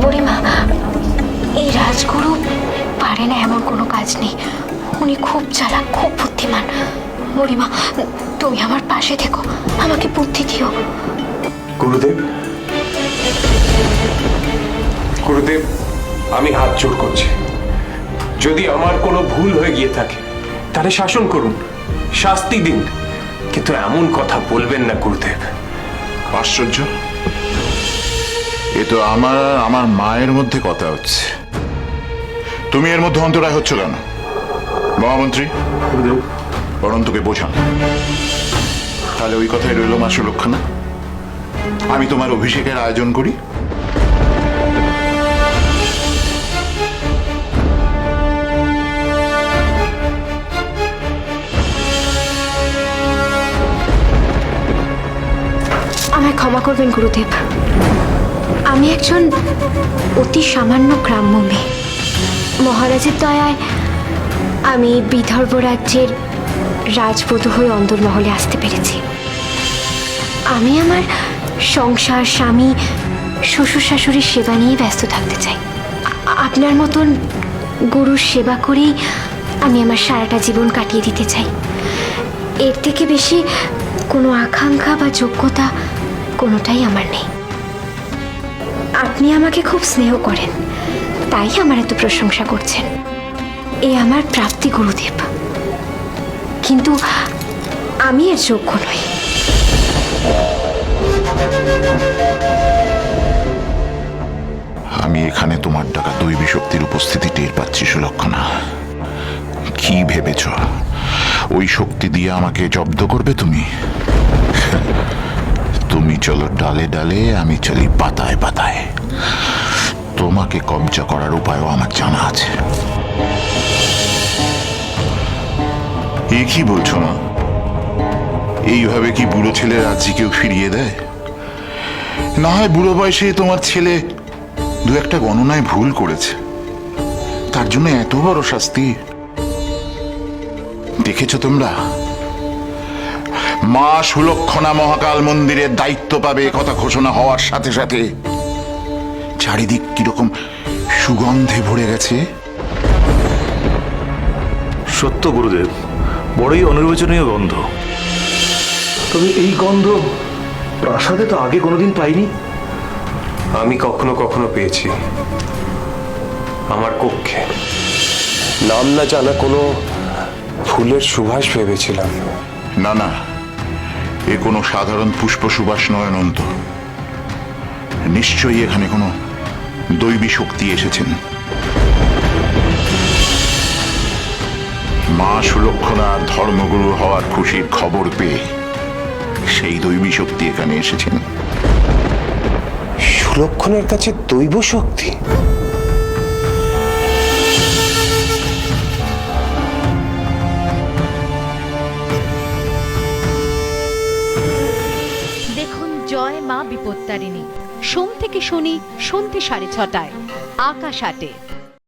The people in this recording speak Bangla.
বুড়িমা, এই রাজগুরু পারে না এমন কোনো কাজ নেই। উনি খুব চালাক, খুব বুদ্ধিমান। বুড়িমা, তুমি আমার পাশে থেকো, আমাকে বুদ্ধি দিও। গুরুদেব, গুরুদেব, আমি হাত জোড় করছি। যদি আমার কোনো ভুল হয়ে গিয়ে থাকে তাহলে শাসন করুন, শাস্তি দিন, কিন্তু এমন কথা বলবেন না গুরুদেব। আশ্চর্য, এ তো আমার আর আমার মায়ের মধ্যে কথা হচ্ছে, তুমি এর মধ্যে অন্তরায় হচ্ছ কেন? মহামন্ত্রী, গুরুদেব, বরং তোকে বোঝান। তাহলে ওই কথাই রইল মা সুলক্ষণা, আমি তোমার অভিষেকের আয়োজন করি। আমায় ক্ষমা করবেন গুরুদেব, আমি একজন অতি সামান্য গ্রাম্য মেয়ে। মহারাজের দয়ায় আমি বিদর্ভ রাজ্যের রাজবধূ হয়ে অন্দরমহলে আসতে পেরেছি। আমি আমার সংসার, স্বামী, শ্বশুর শাশুড়ির সেবা নিয়ে ব্যস্ত থাকতে চাই। আপনার মতন গুরুর সেবা করেই আমি আমার সারাটা জীবন কাটিয়ে দিতে চাই। এর থেকে বেশি কোনো আকাঙ্ক্ষা বা যোগ্যতা কোনোটাই আমার নেই। আপনি আমাকে খুব স্নেহ করেন, তাই আমার এত প্রশংসা করছেন। এ আমার প্রাপ্তি গুরুদেব, কিন্তু আমি এর যোগ্য নই। আমি এখানে তোমার ডাকা দৈবী শক্তির উপস্থিতি টের পাচ্ছি সুলক্ষণা। কি ভেবেছ ওই শক্তি দিয়ে আমাকে জব্দ করবে তুমি? তুমি চলো ডালে ডালে, আমি চলি পাতায় পাতায়। তোমাকে কবজা করার উপায়ও আমার জানা আছে। এ কি বলছো না? এইভাবে কি বুড়ো ছেলে রাজ্যে কেউ ফিরিয়ে দেয়? না হয় বুড়ো বয়সে তোমার ছেলে দু একটা গণনায় ভুল করেছে, তার জন্য এত বড় শাস্তি? দেখেছো তোমরা, মা সুলক্ষণা মহাকাল মন্দিরের দায়িত্ব পাবে কথা ঘোষণা হওয়ার সাথে সাথে চারিদিক কিরকম সুগন্ধে ভরে গেছে। সত্য গুরুদেব, বড়ই অনির্বচনীয় গন্ধ। তবে এই গন্ধ প্রাসাদে তো আগে কোনোদিন পাইনি। আমি কখনো কখনো পেয়েছি আমার কক্ষে। নাম না জানা কোনো ফুলের সুবাস ভেবেছিলাম। না না, এ কোনো সাধারণ পুষ্প সুবাস নয় অনন্ত। নিশ্চয়ই এখানে কোনো দৈবী শক্তি এসেছেন। মা সুলক্ষণা ধর্মগুরু হওয়ার খুশির খবর পেয়ে সেই দৈবী শক্তি এখানে এসেছেন। সুলক্ষণের কাছে দৈব শক্তি? দেখুন জয় মা বিপত্তারিণী, সোম থেকে শনি সন্ধ্যে 6:30টায়, আকাশ 8-এ।